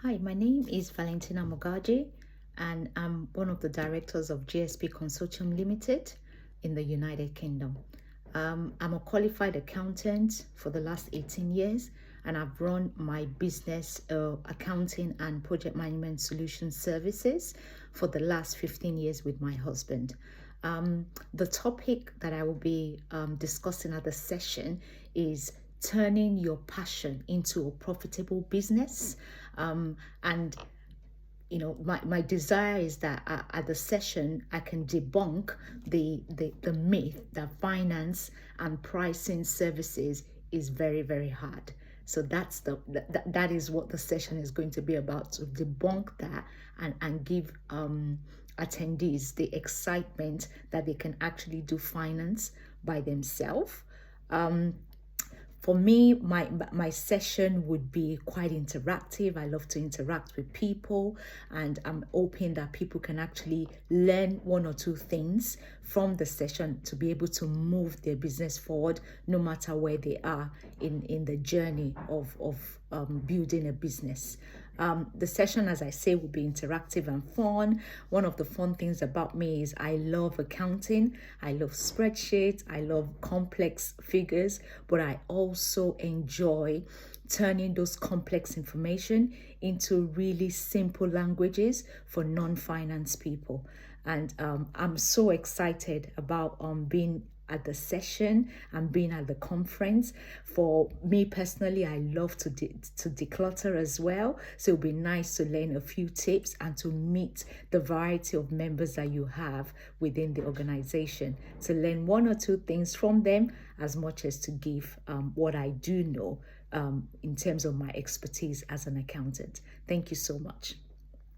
Hi, my name is Valentina Mogaji, and I'm one of the directors of GSP Consortium Limited in the United Kingdom. I'm a qualified accountant for the last 18 years, and I've run my business accounting and project management solution services for the last 15 years with my husband. The topic that I will be discussing at the session is turning your passion into a profitable business. And my desire is that at the session I can debunk the myth that finance and pricing services is very, very hard. So that is what the session is going to be about, to debunk that and give attendees the excitement that they can actually do finance by themselves. For me, my session would be quite interactive. I love to interact with people, and I'm hoping that people can actually learn one or two things from the session to be able to move their business forward, no matter where they are in the journey of building a business. The session, as I say, will be interactive and fun. One of the fun things about me is I love accounting. I love spreadsheets. I love complex figures, but I also enjoy turning those complex information into really simple languages for non-finance people. And I'm so excited about being at the session and being at the conference. For me personally, I love to declutter as well, so it'll be nice to learn a few tips and to meet the variety of members that you have within the organization, to learn one or two things from them, as much as to give what I do know in terms of my expertise as an accountant. Thank you so much.